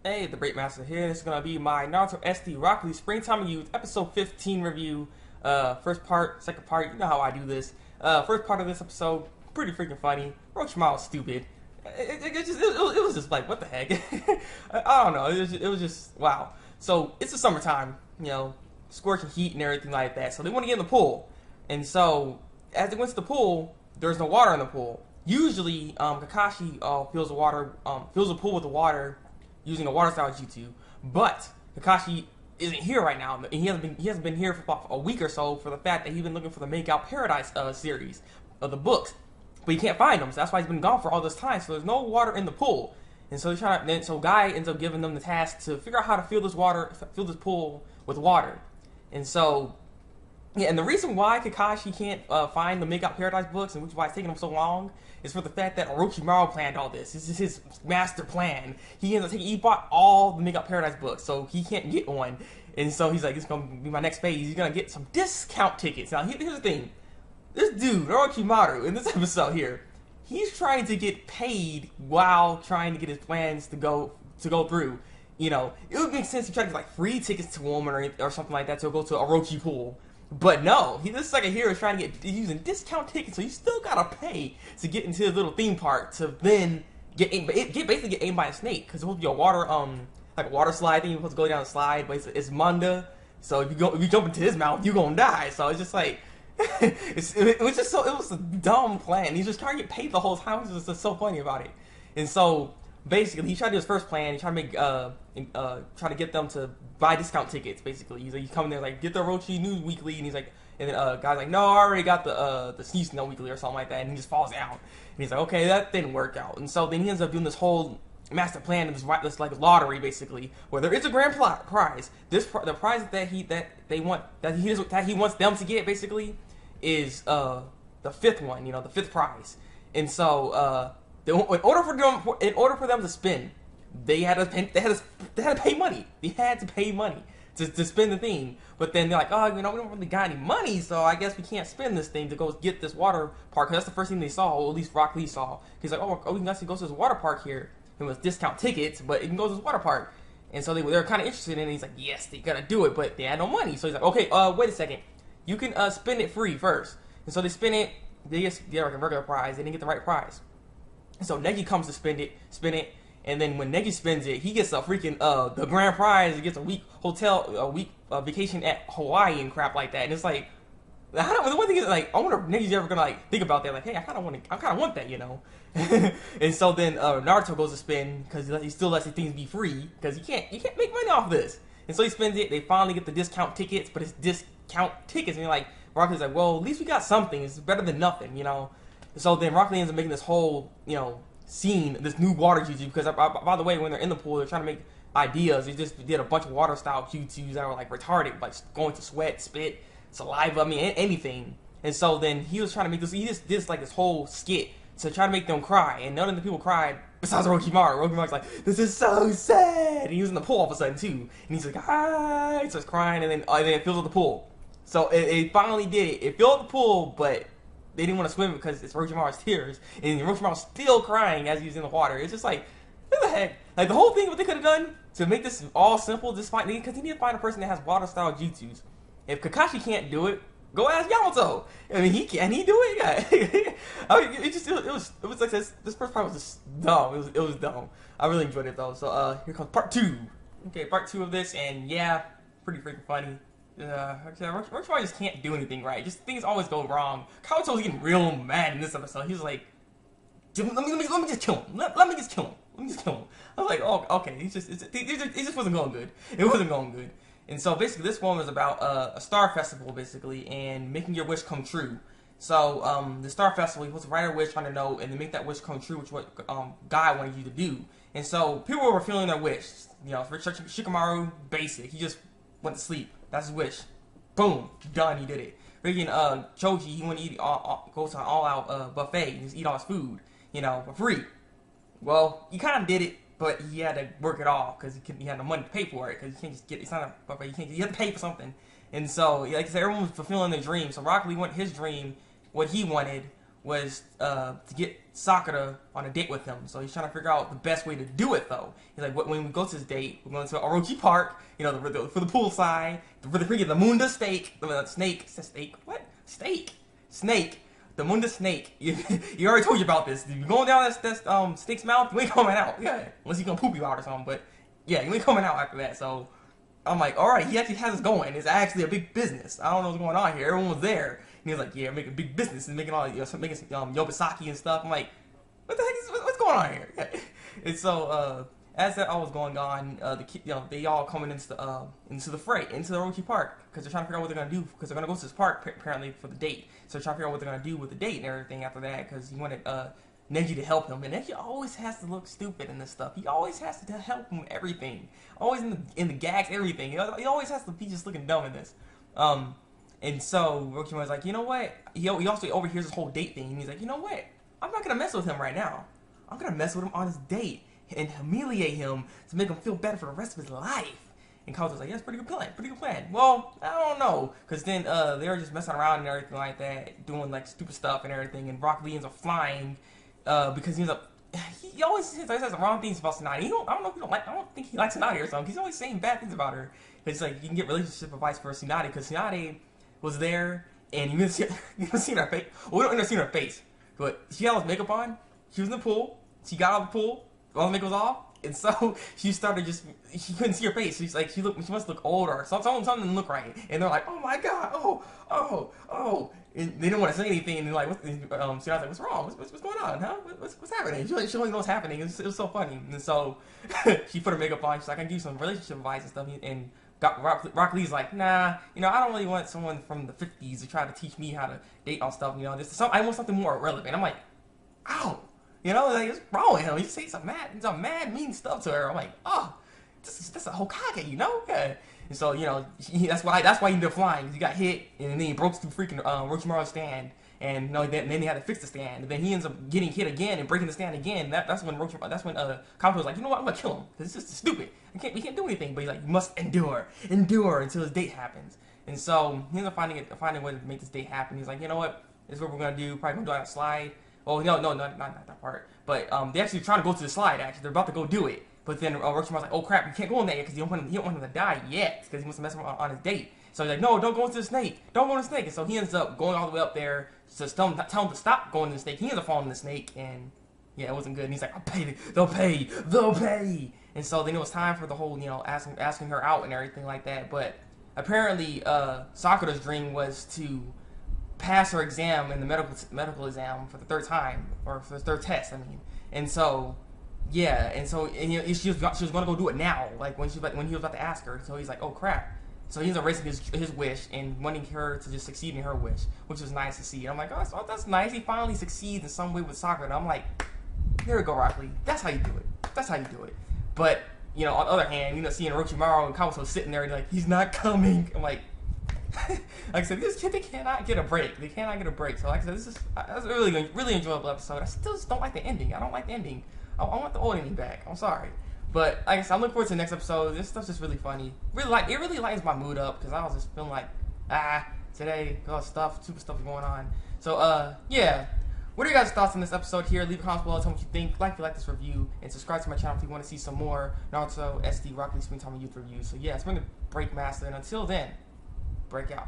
Hey, the Thabreakmasta here. This is gonna be my Naruto SD Rock Lee Springtime Youth episode 15 review. First part, second part. You know how I do this. First part of this episode, pretty freaking funny. Orochimaru was stupid. It was just like, what the heck? I don't know. It was just wow. So it's the summertime, scorching heat and everything like that. So they want to get in the pool, and so as they went to the pool, there's no water in the pool. Usually, Kakashi fills the pool with the water using a water style jutsu, but Kakashi isn't here right now. And he hasn't been here for about a week or so for the fact that he's been looking for the Make Out Paradise series of the books, but he can't find them. So that's why he's been gone for all this time. So there's no water in the pool, and so so Guy ends up giving them the task to figure out how to fill this pool with water, and so. Yeah, and the reason why Kakashi can't find the Make Out Paradise books, and which is why it's taking him so long, is for the fact that Orochimaru planned all this. This is his master plan. He bought all the Make Out Paradise books, so he can't get one. And so he's like, it's going to be my next phase. He's going to get some discount tickets. Now, here's the thing. This dude, Orochimaru, in this episode here, he's trying to get paid while trying to get his plans to go through. It would make sense to try to get like free tickets to a woman or something like that to go to Orochi Pool. But no, this second here is trying to get using discount tickets, so you still gotta pay to get into his little theme park to then basically get aimed by a snake, because it's supposed to be a water like a water slide thing. You're supposed to go down the slide, but it's Manda, so if you jump into his mouth, you gonna die. So it's just like it was a dumb plan. He's just trying to get paid the whole time. It was just so funny about it, and so. Basically, he tried to do his first plan. He tried to make, try to get them to buy discount tickets. Basically, he's coming there like, get the Orochi News Weekly, and he's like, and then guy's like, no, I already got the Sneeze Snow Weekly or something like that, and he just falls down. And he's like, okay, that didn't work out. And so then he ends up doing this whole master plan, this like lottery basically, where there is a grand prize. The prize that he wants them to get basically is the fifth one, the fifth prize, and so. In order for them to spin, they had to pay money. They had to pay money to spin the thing. But then they're like, oh, we don't really got any money, so I guess we can't spin this thing to go get this water park. Cause that's the first thing they saw, or at least Rock Lee saw. He's like, oh, we can actually go to this water park here. It was discount tickets, but it can go to this water park. And so they were kind of interested in it. He's like, yes, they gotta do it, but they had no money. So he's like, okay, wait a second, you can spin it free first. And so they spin it. They get like a regular prize. They didn't get the right prize. So Negi comes to spin it, and then when Negi spins it, he gets a freaking the grand prize. He gets a week vacation at Hawaii and crap like that. And it's like, the one thing is like, I wonder if Negi's ever gonna like think about that. Like, hey, I kind of want that, And so then Naruto goes to spin because he still lets the things be free because you can't make money off this. And so he spins it. They finally get the discount tickets, but it's discount tickets. And you're like, Rock Lee's like, well, at least we got something. It's better than nothing, So then Rock Lee ends up making this whole, scene, this new water jutsu, because by the way, when they're in the pool, they're trying to make ideas. They just did a bunch of water style jutsus that were like retarded, like going to sweat, spit, saliva, anything. And so then he was trying to make this, he just did like this whole skit to try to make them cry, and none of the people cried besides Orochimaru. Orochimaru's like, this is so sad. And he was in the pool all of a sudden too, and he's like, ah, he starts crying, and then it fills up the pool. So it finally did it. It filled up the pool, but they didn't want to swim because it's Orochimaru's tears, and Orochimaru's still crying as he's in the water. It's just like, what the heck? Like, the whole thing, what they could have done to make this all simple, because they need to find a person that has water-style jutsus. If Kakashi can't do it, go ask Yamato. I mean, can he do it? Yeah. I mean, it was like this first part was just dumb. It was dumb. I really enjoyed it, though. So, here comes part 2. Okay, part 2 of this, and yeah, pretty freaking funny. Orochimaru just can't do anything right. Just things always go wrong. Kabuto was getting real mad in this episode. He was like, let me just kill him. Let me just kill him. Let me just kill him. I was like, oh, okay. It just wasn't going good. It wasn't going good. And so basically, this one was about a star festival, basically, and making your wish come true. So the star festival, you're supposed to write a wish, trying to know, and then make that wish come true, which is what Guy wanted you to do. And so people were fulfilling their wish. For Shikamaru, basic. He just went to sleep. That's his wish. Boom. Done. He did it. Freaking Choji, he went to eat go to an all-out buffet and just eat all his food, for free. Well, he kind of did it, but he had to work it off because he had no money to pay for it, because you can't just get, it's not a buffet, you have to pay for something. And so, like I said, everyone was fulfilling their dream. So Rock Lee went his dream, what he wanted was to get Sakura on a date with him. So he's trying to figure out the best way to do it, though. He's like, when we go to this date, we're going to Orochi Park, you know, for the poolside, for the freaking the Munda steak, the snake, steak, what? Snake. The Munda snake. You already told you about this. If you're going down that snake's mouth, you ain't coming out. Yeah. Unless he's gonna poop you out or something. But yeah, you ain't coming out after that. So I'm like, all right, he actually has us going. It's actually a big business. I don't know what's going on here. Everyone was there. And he was like, yeah, making a big business and making all, you know, making Yobasaki and stuff. I'm like, what the heck what's going on here? Yeah. And so as that all was going on, they all coming into the fray, into the Orochi Park, because they're trying to figure out what they're gonna do, because they're gonna go to this park apparently for the date. So they're trying to figure out what they're gonna do with the date and everything after that, because he wanted Neji to help him, and Neji always has to look stupid in this stuff. He always has to help him with everything, always in the gags, everything. He always has to be just looking dumb in this. And so Orochimaru's like, you know what? He also overhears this whole date thing, and he's like, you know what? I'm not gonna mess with him right now. I'm gonna mess with him on his date and humiliate him to make him feel better for the rest of his life. And Kabuto's like, yeah, that's pretty good plan. Well, I don't know, because then they were just messing around and everything like that, doing like stupid stuff and everything, and Rock Lee ends up flying because he always says the wrong things about Tsunade. I don't think he likes Tsunade or something. He's always saying bad things about her. It's like you can get relationship advice for Tsunade, because Tsunade was there and you haven't seen her face. Well, we don't end up seeing her face, but she had all this makeup on. She was in the pool. She got out of the pool. All the makeup was off, and so she started she couldn't see her face. She's like, she must look old or something didn't look right. And they're like, oh my god, oh. And they didn't want to say anything, and they're like, so I was like, what's wrong? What's going on, huh? What's happening? She only knows what's happening. It was so funny. And so she put her makeup on. She's like, I can give you some relationship advice and stuff. And Rock Lee's like, nah, you know, I don't really want someone from the 50s to try to teach me how to date on stuff. You know, I want something more relevant. I'm like, ow. You know, like, what's wrong with him? He says some mad, mean stuff to her. I'm like, oh, that's a Hokage, you know? Yeah. And so, you know, that's why he ended up flying. He got hit, and then he broke through freaking Orochimaru's stand, and you know, then they had to fix the stand. And then he ends up getting hit again and breaking the stand again. That's when Kabuto was like, you know what? I'm gonna kill him because it's just stupid. We can't do anything. But he's like, you must endure until his date happens. And so he ends up finding a way to make this date happen. He's like, you know what? This is what we're gonna do. Probably gonna do on a slide. Oh, no, not that part. But they actually trying to go to the slide, actually. They're about to go do it. But then Orochimaru's like, oh crap, you can't go in there because you don't want him to die yet, because he wants to mess him on his date. So he's like, no, don't go into the snake. Don't go into the snake. And so he ends up going all the way up there to tell him to stop going to the snake. He ends up falling in the snake, and yeah, it wasn't good. And he's like, they'll pay. And so then it was time for the whole, you know, asking her out and everything like that. But apparently, Sakura's dream was to pass her exam in the medical exam for the third time, or for the third test, I mean. And so, yeah, and she was going to go do it now, like when he was about to ask her. So he's like, oh crap. So he's erasing his wish and wanting her to just succeed in her wish, which was nice to see. And I'm like, oh, that's nice. He finally succeeds in some way with Sakura. And I'm like, there we go, Rock Lee. That's how you do it. But, you know, on the other hand, you know, seeing Orochimaru and Kabuto sitting there and like, he's not coming. I'm like, like I said, they cannot get a break. So like I said, this was a really enjoyable episode. I still just don't like the ending. I don't like the ending. I want the old ending back. I'm sorry. But like I said, I'm looking forward to the next episode. This stuff's just really funny. It really lightens my mood up, because I was just feeling like, today, super stuff going on. So yeah. What are your guys' thoughts on this episode here? Leave a comment below, tell me what you think. If you like this review, and subscribe to my channel if you want to see some more Naruto, SD, Rock Lee, Springtime Youth reviews. So yeah, it's been Thabreakmasta, and until then, break out.